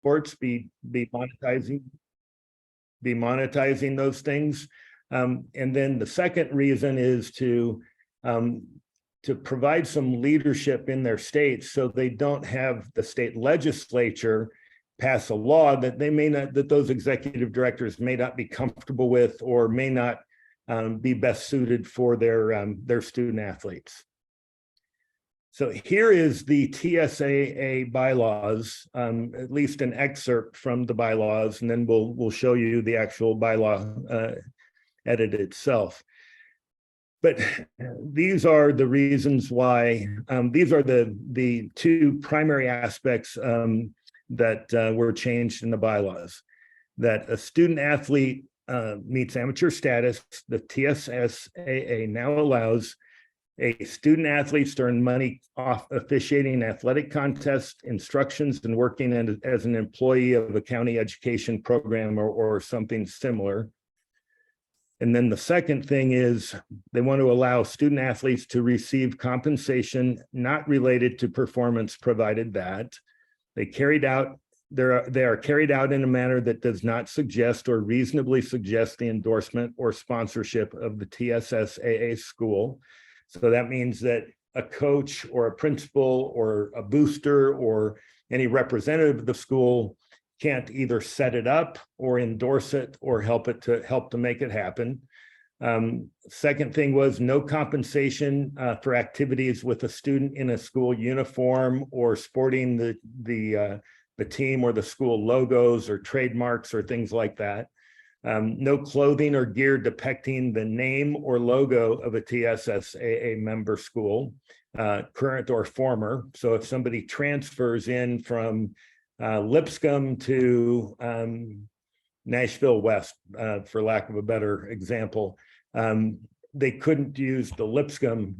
Sports be monetizing those things. And then the second reason is to provide some leadership in their states, so they don't have the state legislature pass a law that that those executive directors may not be comfortable with, or may not be best suited for their student athletes. So here is the TSAA bylaws, at least an excerpt from the bylaws, and then we'll show you the actual bylaw edit itself. But these are the reasons why, these are the two primary aspects that were changed in the bylaws. That a student athlete meets amateur status, the TSSAA now allows a student athletes to earn money off officiating athletic contests, instructions, and working as an employee of a county education program or something similar. And then the second thing is they want to allow student athletes to receive compensation not related to performance, provided that they are carried out in a manner that does not suggest or reasonably suggest the endorsement or sponsorship of the TSSAA school. So that means that a coach or a principal or a booster or any representative of the school can't either set it up or endorse it or help to make it happen. Second thing was no compensation for activities with a student in a school uniform or sporting the team or the school logos or trademarks or things like that. No clothing or gear depicting the name or logo of a TSSAA member school, current or former. So if somebody transfers in from Lipscomb to Nashville West, for lack of a better example, they couldn't use the Lipscomb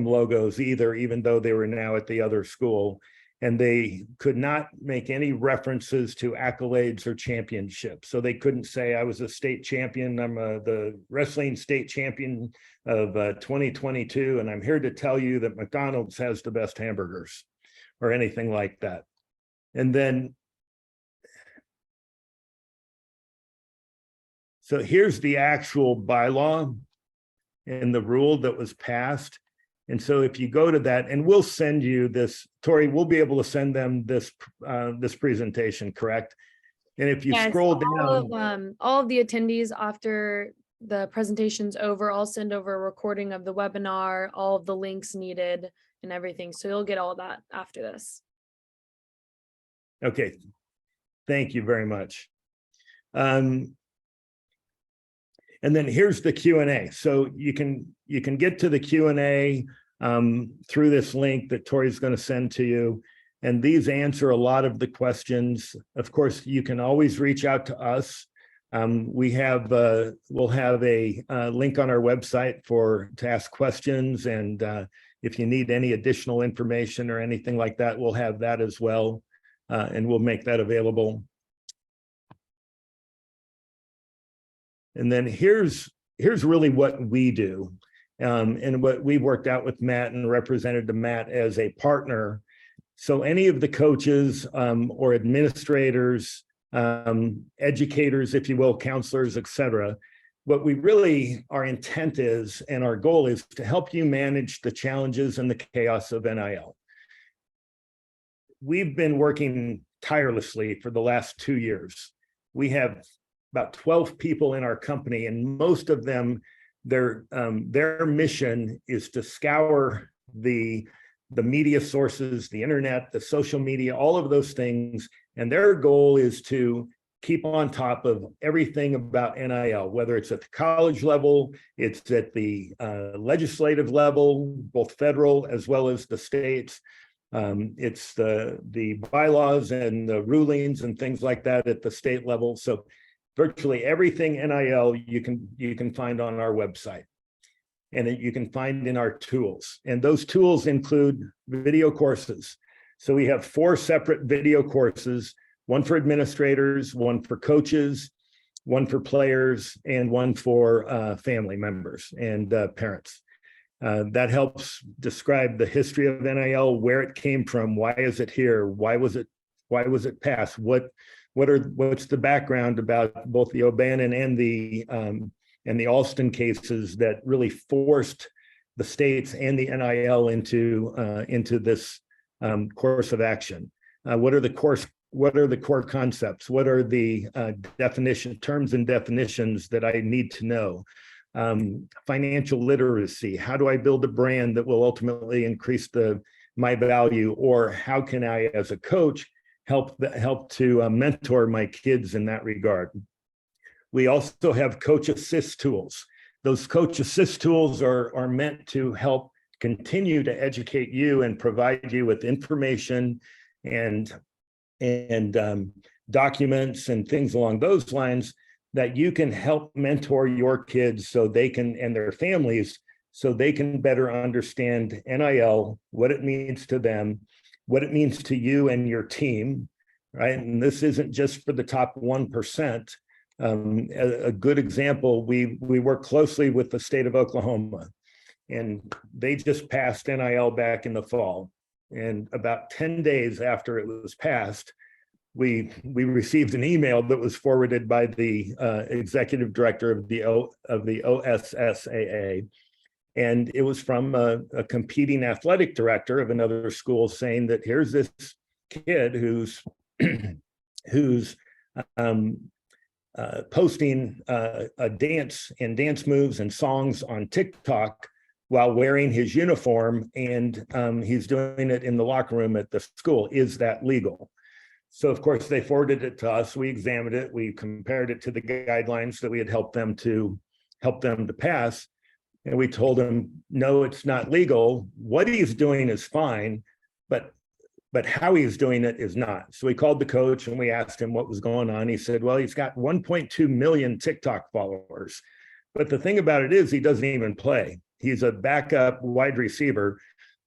logos either, even though they were now at the other school. And they could not make any references to accolades or championships. So they couldn't say, I was a state champion, I'm the wrestling state champion of 2022, and I'm here to tell you that McDonald's has the best hamburgers, or anything like that. And then, so here's the actual bylaw and the rule that was passed. And so if you go to that, and we'll send you this, Tori, we'll be able to send them this presentation, correct? And if you scroll down, all of the attendees after the presentation's over, I'll send over a recording of the webinar, all of the links needed and everything. So you'll get all that after this. Okay, thank you very much. And then here's the Q&A. So you can get to the Q&A through this link that Tori's going to send to you. And these answer a lot of the questions. Of course, you can always reach out to us. We'll have a link on our website to ask questions. And if you need any additional information or anything like that, we'll have that as well. And we'll make that available. And then here's really what we do, and what we worked out with Matt and represented to Matt as a partner. So any of the coaches or administrators, educators, if you will, counselors, et cetera, what we really, our intent is, and our goal is to help you manage the challenges and the chaos of NIL. We've been working tirelessly for the last 2 years. We have about 12 people in our company, and most of them, their mission is to scour the media sources, the internet, the social media, all of those things. And their goal is to keep on top of everything about NIL, whether it's at the college level, it's at the legislative level, both federal as well as the states. It's the bylaws and the rulings and things like that at the state level. So virtually everything NIL you can find on our website, and you can find in our tools. And those tools include video courses. So we have 4 separate video courses, one for administrators, one for coaches, one for players, and one for family members and parents. That helps describe the history of NIL, where it came from, why is it here, why was it passed, what's the background about both the O'Bannon and the Alston cases that really forced the states and the NIL into this course of action. What are the core concepts? What are the terms and definitions that I need to know? Financial literacy. How do I build a brand that will ultimately increase my value? Or how can I, as a coach, help to mentor my kids in that regard? We also have coach assist tools. Those coach assist tools are meant to help continue to educate you and provide you with information and documents and things along those lines that you can help mentor your kids so they can, and their families, so they can better understand NIL, what it means to them, what it means to you and your team, right? And this isn't just for the top 1%. A good example, we work closely with the state of Oklahoma, and they just passed NIL back in the fall. And about 10 days after it was passed, we received an email that was forwarded by the executive director of the OSSAA. And it was from a competing athletic director of another school saying that here's this kid who's posting a dance moves and songs on TikTok while wearing his uniform, and he's doing it in the locker room at the school. Is that legal? So of course they forwarded it to us. We examined it. We compared it to the guidelines that we had helped them to pass. And we told him, no, it's not legal. What he's doing is fine, but how he's doing it is not. So we called the coach and we asked him what was going on. He said, well, he's got 1.2 million TikTok followers. But the thing about it is he doesn't even play. He's a backup wide receiver,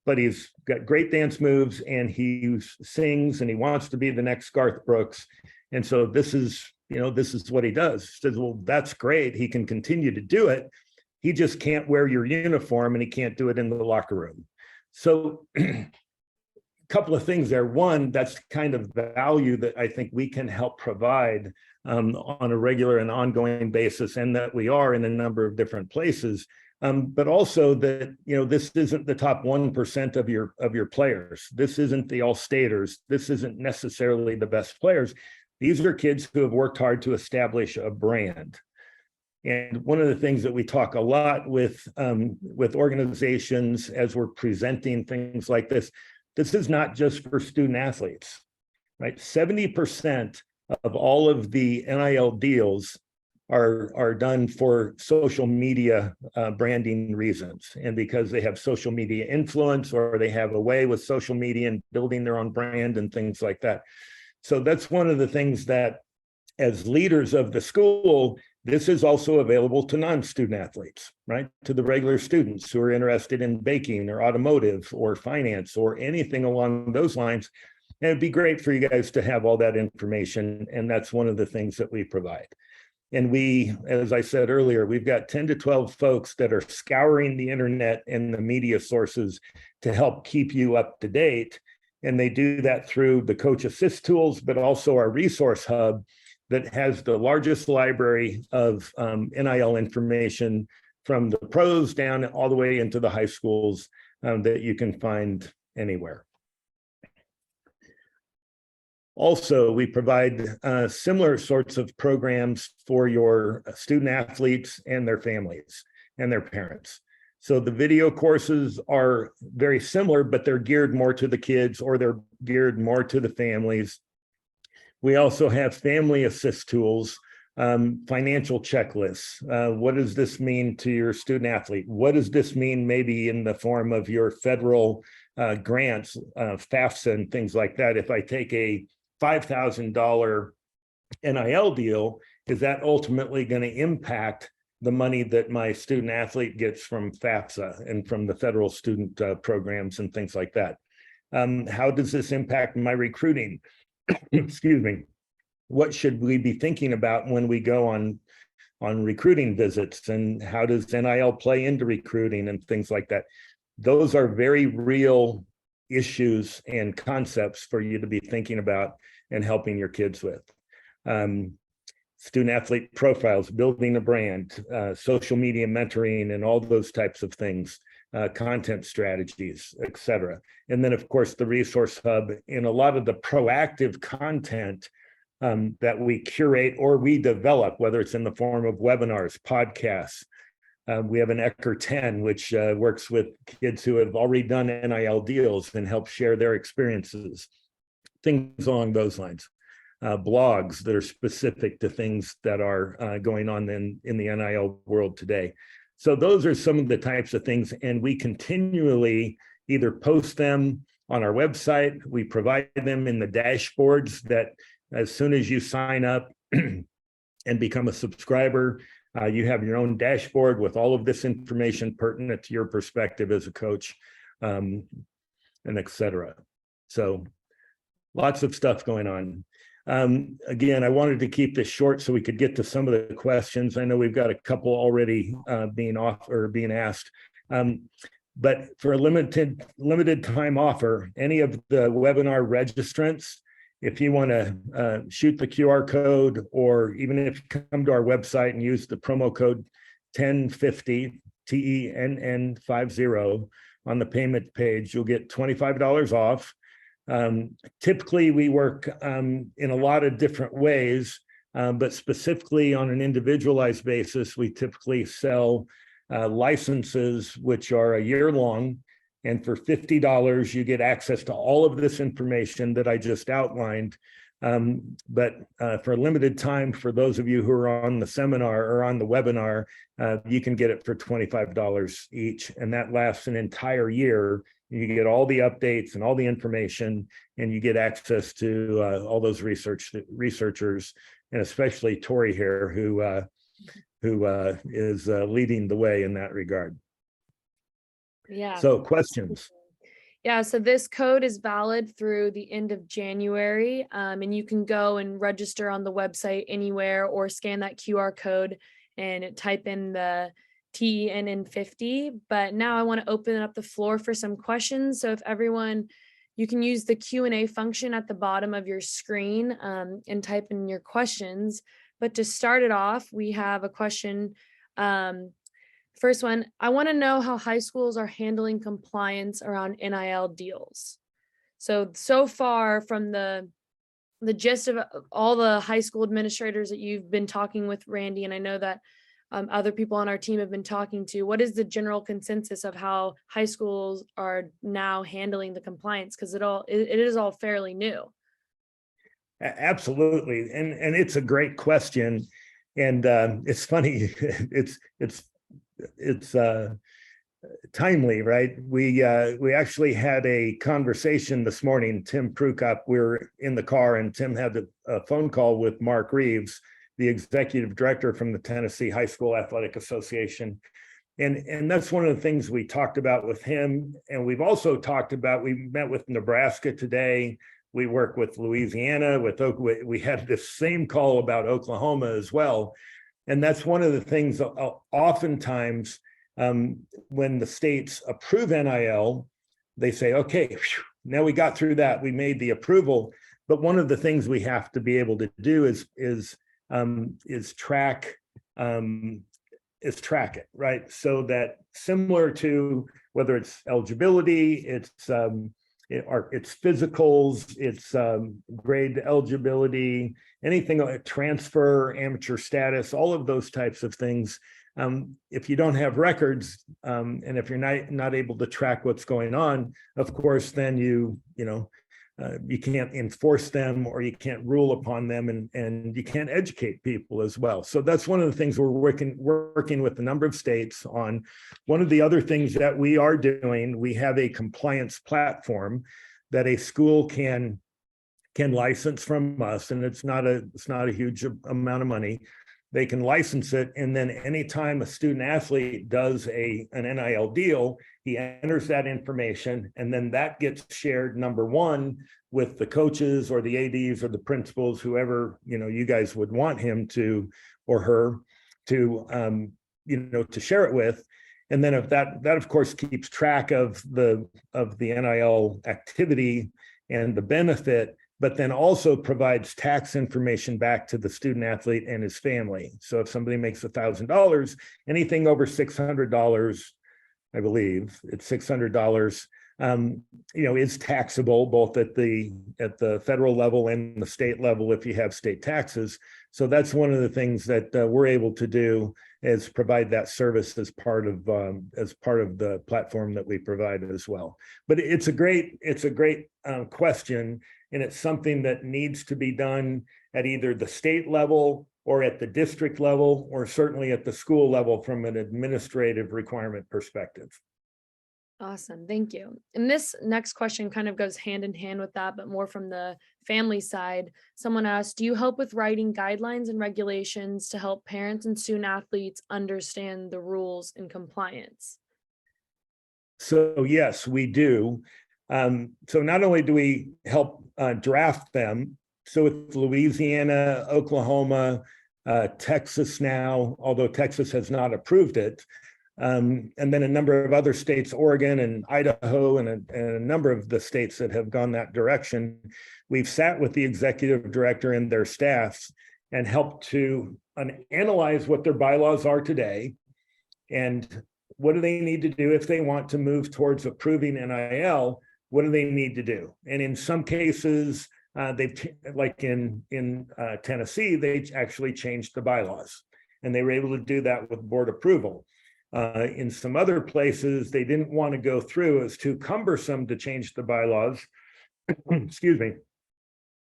but he's got great dance moves and he sings and he wants to be the next Garth Brooks. And so this is what he does. He says, well, that's great. He can continue to do it. He just can't wear your uniform and he can't do it in the locker room. So a couple of things there. One, that's the kind of value that I think we can help provide on a regular and ongoing basis, and that we are in a number of different places. But also that, this isn't the top 1% of your players. This isn't the all-staters. This isn't necessarily the best players. These are kids who have worked hard to establish a brand. And one of the things that we talk a lot with organizations as we're presenting things like this is not just for student athletes, right? 70% of all of the NIL deals are done for social media branding reasons, and because they have social media influence or they have a way with social media and building their own brand and things like that. So that's one of the things that, as leaders of the school, this is also available to non-student athletes, right? To the regular students who are interested in baking or automotive or finance or anything along those lines. And it'd be great for you guys to have all that information. And that's one of the things that we provide. And we, as I said earlier, we've got 10 to 12 folks that are scouring the internet and the media sources to help keep you up to date. And they do that through the Coach Assist tools, but also our resource hub that has the largest library of NIL information from the pros down all the way into the high schools that you can find anywhere. Also, we provide similar sorts of programs for your student athletes and their families and their parents. So the video courses are very similar, but they're geared more to the kids or they're geared more to the families. We also have family assist tools, financial checklists. What does this mean to your student athlete? What does this mean maybe in the form of your federal grants, FAFSA and things like that? If I take a $5,000 NIL deal, is that ultimately going to impact the money that my student athlete gets from FAFSA and from the federal student programs and things like that? How does this impact my recruiting? Excuse me. What should we be thinking about when we go on on recruiting visits and how does NIL play into recruiting and things like that. Those are very real issues and concepts for you to be thinking about and helping your kids with. Student athlete profiles, building a brand, social media mentoring, and all those types of things, content strategies, et cetera. And then, of course, the resource hub and a lot of the proactive content that we curate or we develop, whether it's in the form of webinars, podcasts. We have an Eccker 10, which works with kids who have already done NIL deals and help share their experiences, things along those lines. Blogs that are specific to things that are going on in the NIL world today. So those are some of the types of things, and we continually either post them on our website, we provide them in the dashboards that as soon as you sign up and become a subscriber, you have your own dashboard with all of this information pertinent to your perspective as a coach, and et cetera. So lots of stuff going on. Again, I wanted to keep this short so we could get to some of the questions. I know we've got a couple already being asked. But for a limited time offer, any of the webinar registrants, if you want to shoot the QR code, or even if you come to our website and use the promo code 1050, TENN50 on the payment page, you'll get $25 off. Typically, we work in a lot of different ways, but specifically on an individualized basis, we typically sell licenses, which are a year long. And for $50, you get access to all of this information that I just outlined. But for a limited time, for those of you who are on the seminar or on the webinar, you can get it for $25 each. And that lasts an entire year. You get all the updates and all the information, and you get access to all those researchers, and especially Tori here, who is leading the way in that regard. Yeah. So questions? Yeah, so this code is valid through the end of January, and you can go and register on the website anywhere or scan that QR code and type in the TENN50. But now I want to open up the floor for some questions. So if everyone, you can use the Q&A function at the bottom of your screen and type in your questions. But to start it off, we have a question. First one, I want to know how high schools are handling compliance around NIL deals. So far from the gist of all the high school administrators that you've been talking with, Randy, and I know that other people on our team have been talking to, what is the general consensus of how high schools are now handling the compliance? Because it is all fairly new. Absolutely, and it's a great question, and it's funny. It's timely, right? We actually had a conversation this morning. Tim Prukop, we were in the car, and Tim had a phone call with Mark Reeves, the executive director from the Tennessee High School Athletic Association. And that's one of the things we talked about with him. And we've also talked about, we met with Nebraska today. We work with Louisiana, we had this same call about Oklahoma as well. And that's one of the things oftentimes when the states approve NIL, they say, okay, now we got through that, we made the approval. But one of the things we have to be able to do is track it, right? So that similar to whether it's eligibility, it's physicals, it's grade eligibility, anything like transfer, amateur status, all of those types of things. If you don't have records, and if you're not able to track what's going on, of course, then you can't enforce them, or you can't rule upon them, and you can't educate people as well. So that's one of the things we're working with a number of states on. One of the other things that we are doing, we have a compliance platform that a school can license from us, and it's not a huge amount of money. They can license it, and then anytime a student athlete does an NIL deal, he enters that information, and then that gets shared, number one, with the coaches or the ADs or the principals, whoever you guys would want him to or her to share it with. And then if that of course keeps track of the NIL activity and the benefit, but then also provides tax information back to the student athlete and his family. So if somebody makes $1,000, anything over $600, I believe it's $600, is taxable both at the federal level and the state level if you have state taxes. So that's one of the things that we're able to do, is provide that service as part of the platform that we provide as well. But it's a great question, and it's something that needs to be done at either the state level or at the district level, or certainly at the school level from an administrative requirement perspective. Awesome, thank you. And this next question kind of goes hand in hand with that, but more from the family side. Someone asked, do you help with writing guidelines and regulations to help parents and student athletes understand the rules and compliance? So yes, we do. So not only do we help draft them, so with Louisiana, Oklahoma, Texas now, although Texas has not approved it, and then a number of other states, Oregon and Idaho, and a number of the states that have gone that direction. We've sat with the executive director and their staffs and helped to analyze what their bylaws are today and what do they need to do if they want to move towards approving NIL. What do they need to do? And in some cases, like in Tennessee, they actually changed the bylaws, and they were able to do that with board approval. In some other places, they didn't want to go through. It was too cumbersome to change the bylaws. Excuse me.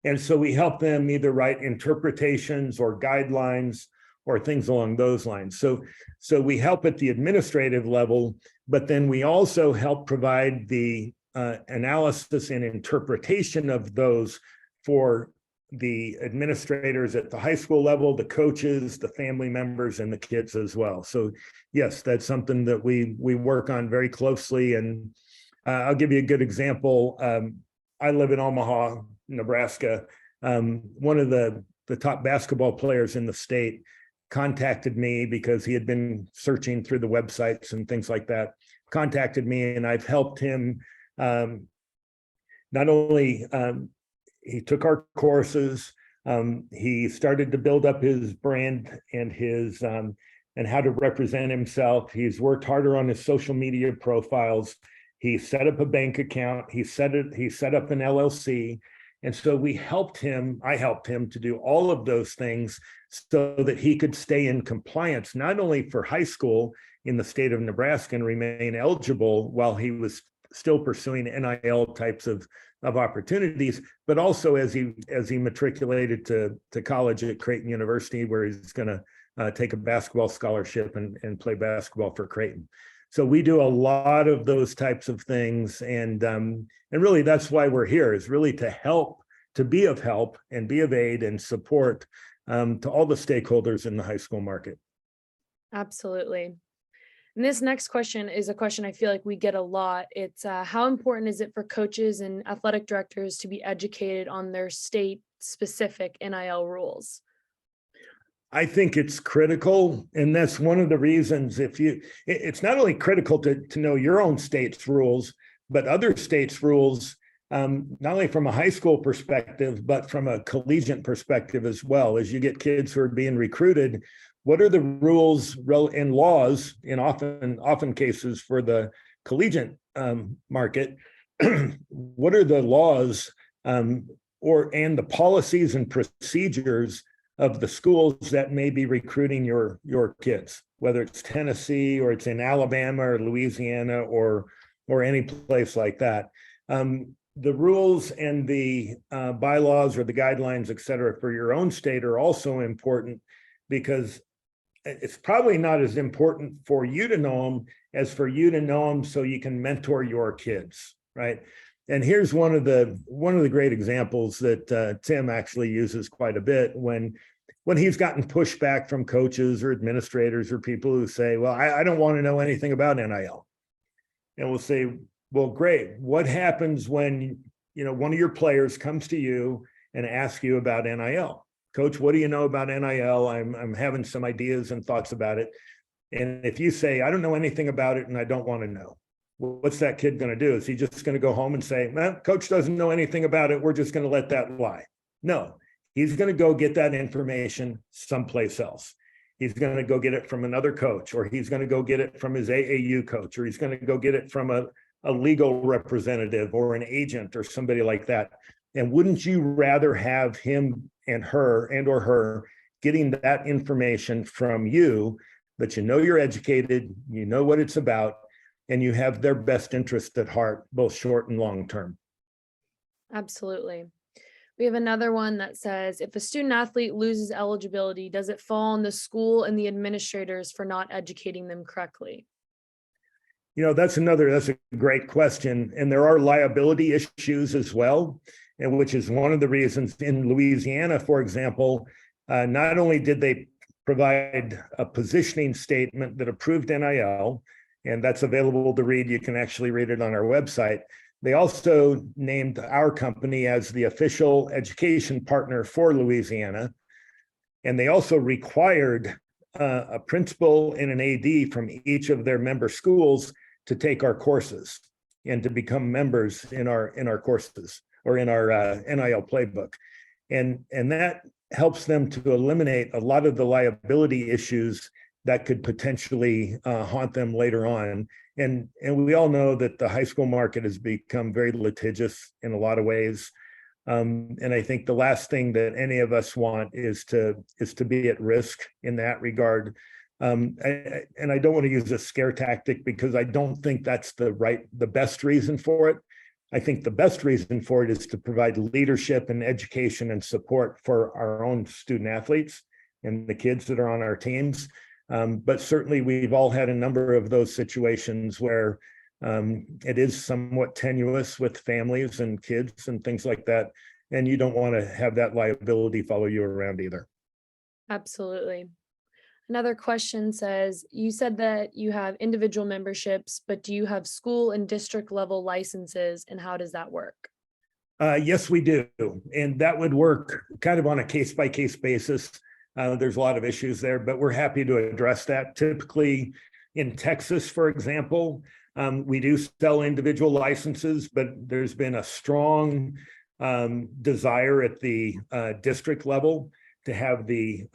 And so we help them either write interpretations or guidelines or things along those lines. So we help at the administrative level, but then we also help provide the analysis and interpretation of those for the administrators at the high school level, the coaches, the family members, and the kids as well. So yes, that's something that we work on very closely. And I'll give you a good example. I live in Omaha, Nebraska. One of the top basketball players in the state contacted me because he had been searching through the websites and things like that, contacted me, and I've helped him. Not only he took our courses, he started to build up his brand and his and how to represent himself. He's worked harder on his social media profiles. He set up a bank account. He set up an LLC. And so I helped him to do all of those things so that he could stay in compliance, not only for high school in the state of Nebraska and remain eligible while he was still pursuing NIL types of opportunities, but also as he matriculated to college at Creighton University, where he's going to take a basketball scholarship and play basketball for Creighton. So we do a lot of those types of things, and really that's why we're here, is really to help, to be of help and be of aid and support to all the stakeholders in the high school market. Absolutely. And this next question is a question I feel like we get a lot. It's how important is it for coaches and athletic directors to be educated on their state specific NIL rules? I think it's critical, and that's one of the reasons. It's not only critical to know your own state's rules, but other states' rules, not only from a high school perspective, but from a collegiate perspective as well. As you get kids who are being recruited, what are the rules and laws in often cases for the collegiate market? What are the laws and the policies and procedures of the schools that may be recruiting your kids, whether it's Tennessee or it's in Alabama or Louisiana or any place like that. The rules and the bylaws or the guidelines, et cetera, for your own state are also important, because it's probably not as important for you to know them as for you to know them so you can mentor your kids, right? And here's one of the great examples that Tim actually uses quite a bit when he's gotten pushback from coaches or administrators or people who say, well, I don't want to know anything about NIL. And we'll say, well, great. What happens when one of your players comes to you and asks you about NIL? Coach, what do you know about NIL? I'm having some ideas and thoughts about it. And if you say, I don't know anything about it and I don't want to know, what's that kid going to do? Is he just going to go home and say, well, coach doesn't know anything about it, we're just going to let that lie? No, he's going to go get that information someplace else. He's going to go get it from another coach, or he's going to go get it from his AAU coach, or he's going to go get it from a legal representative or an agent or somebody like that. And wouldn't you rather have him and or her getting that information from you, that you know you're educated, you know what it's about, and you have their best interest at heart, both short and long term? Absolutely. We have another one that says, if a student athlete loses eligibility, does it fall on the school and the administrators for not educating them correctly? That's a great question. And there are liability issues as well, and which is one of the reasons in Louisiana, for example, not only did they provide a positioning statement that approved NIL, and that's available to read. You can actually read it on our website. They also named our company as the official education partner for Louisiana. And they also required a principal and an AD from each of their member schools to take our courses and to become members in our courses, or in our NIL playbook. And that helps them to eliminate a lot of the liability issues that could potentially haunt them later on. And we all know that the high school market has become very litigious in a lot of ways. And I think the last thing that any of us want is to be at risk in that regard. And I don't want to use a scare tactic, because I don't think that's the best reason for it. I think the best reason for it is to provide leadership and education and support for our own student athletes and the kids that are on our teams. But certainly we've all had a number of those situations where it is somewhat tenuous with families and kids and things like that. And you don't want to have that liability follow you around either. Absolutely. Another question says, you said that you have individual memberships, but do you have school and district level licenses, and how does that work? Yes, we do. And that would work kind of on a case-by-case basis. There's a lot of issues there, but we're happy to address that. Typically in Texas, for example, we do sell individual licenses, but there's been a strong desire at the district level to have the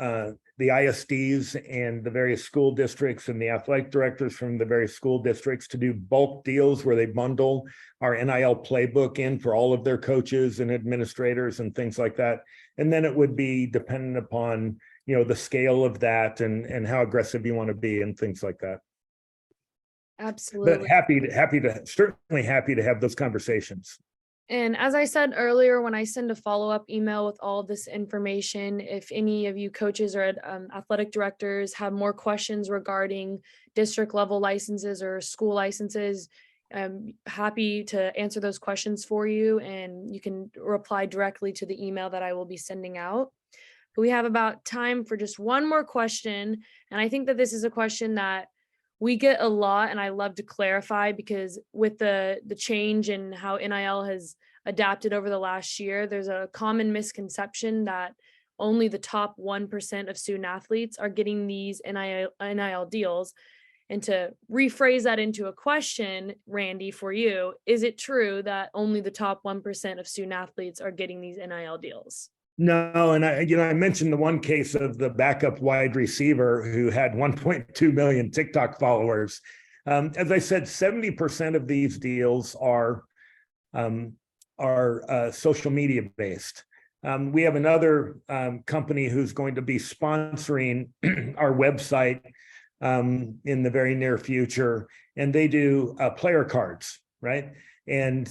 ISDs and the various school districts and the athletic directors from the various school districts to do bulk deals where they bundle our NIL playbook in for all of their coaches and administrators and things like that. And then it would be dependent upon, the scale of that and how aggressive you want to be and things like that. Absolutely. But certainly happy to have those conversations. And as I said earlier, when I send a follow-up email with all of this information, if any of you coaches or athletic directors have more questions regarding district level licenses or school licenses, I'm happy to answer those questions for you, and you can reply directly to the email that I will be sending out. But we have about time for just one more question. And I think that this is a question that we get a lot, and I love to clarify, because with the change in how NIL has adapted over the last year, there's a common misconception that only the top 1% of student athletes are getting these NIL deals. And to rephrase that into a question, Randy, for you, is it true that only the top 1% of student athletes are getting these NIL deals? No, and I mentioned the one case of the backup wide receiver who had 1.2 million TikTok followers. As I said, 70% of these deals are social media based. We have another company who's going to be sponsoring our website in the very near future, and they do player cards, right? And,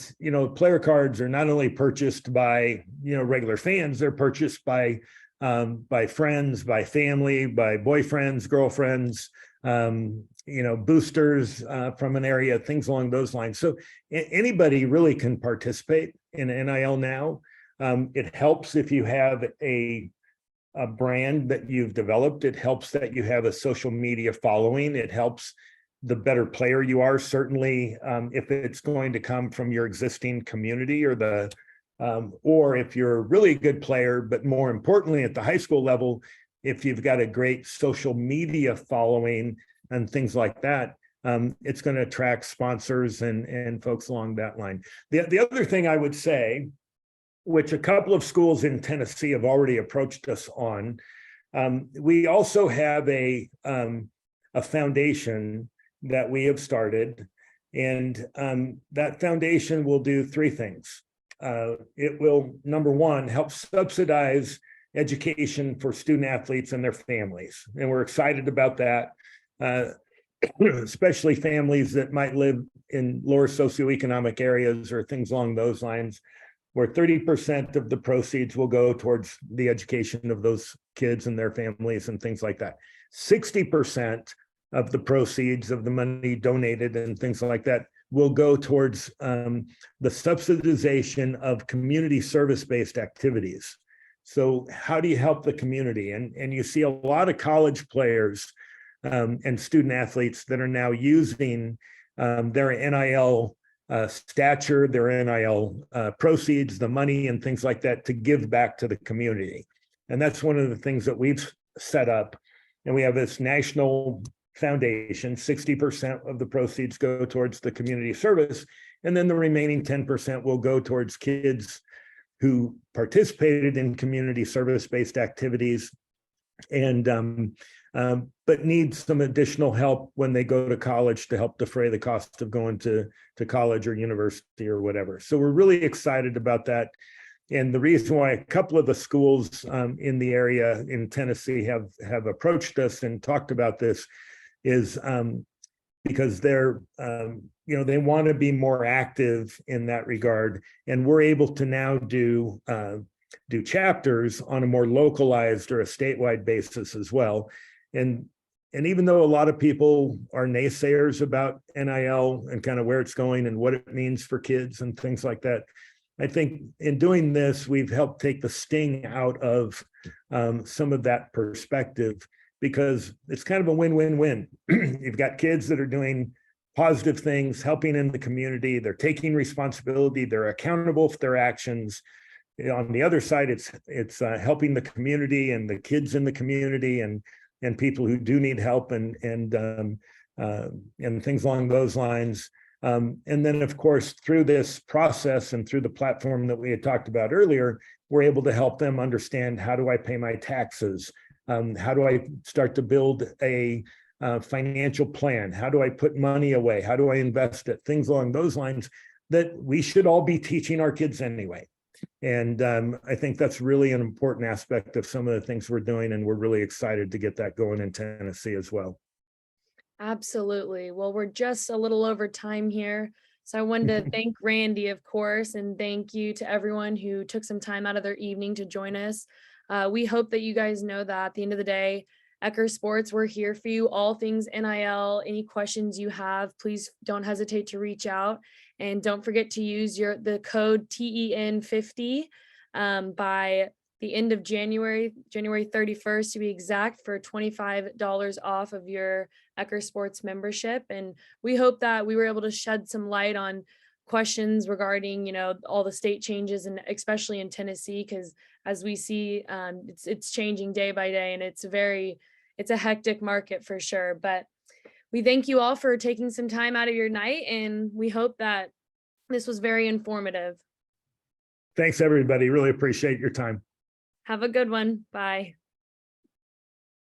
player cards are not only purchased by, regular fans, they're purchased by friends, by family, by boyfriends, girlfriends, boosters from an area, things along those lines. So anybody really can participate in NIL now. It helps if you have a brand that you've developed. It helps that you have a social media following. It helps the better player you are, certainly if it's going to come from your existing community or the Or if you're a really good player, but more importantly, at the high school level, if you've got a great social media following and things like that, it's going to attract sponsors and folks along that line. The other thing I would say, which a couple of schools in Tennessee have already approached us on, we also have a foundation that we have started, and that foundation will do three things. It will, number one, help subsidize education for student athletes and their families. And we're excited about that, especially families that might live in lower socioeconomic areas or things along those lines, where 30% of the proceeds will go towards the education of those kids and their families and things like that. 60% of the proceeds of the money donated and things like that will go towards the subsidization of community service-based activities. So how do you help the community? And you see a lot of college players and student athletes that are now using their NIL stature, their NIL proceeds, the money and things like that to give back to the community. And that's one of the things that we've set up. And we have this national foundation. 60% of the proceeds go towards the community service, and then the remaining 10% will go towards kids who participated in community service-based activities and but need some additional help when they go to college to help defray the cost of going to college or university or whatever. So we're really excited about that. And the reason why a couple of the schools in the area in Tennessee have approached us and talked about this is because they're, they want to be more active in that regard. And we're able to now do chapters on a more localized or a statewide basis as well. And even though a lot of people are naysayers about NIL and kind of where it's going and what it means for kids and things like that, I think in doing this, we've helped take the sting out of some of that perspective, because it's kind of a win-win-win. You've got kids that are doing positive things, helping in the community, they're taking responsibility, they're accountable for their actions. On the other side, it's helping the community and the kids in the community and people who do need help and things along those lines. And then, of course, through this process and through the platform that we had talked about earlier, we're able to help them understand, how do I pay my taxes? How do I start to build a financial plan? How do I put money away? How do I invest it? Things along those lines that we should all be teaching our kids anyway. And I think that's really an important aspect of some of the things we're doing, and we're really excited to get that going in Tennessee as well. Absolutely. Well, we're just a little over time here. So I wanted to thank Randy, of course, and thank you to everyone who took some time out of their evening to join us. We hope that you guys know that at the end of the day, Eccker Sports, we're here for you, all things NIL. Any questions you have, please don't hesitate to reach out. And don't forget to use the code TEN50 by the end of January 31st to be exact, for $25 off of your Eccker Sports membership. And we hope that we were able to shed some light on questions regarding, all the state changes, and especially in Tennessee, because as we see, it's changing day by day, and it's a hectic market for sure. But we thank you all for taking some time out of your night, and we hope that this was very informative. Thanks, everybody. Really appreciate your time. Have a good one. Bye.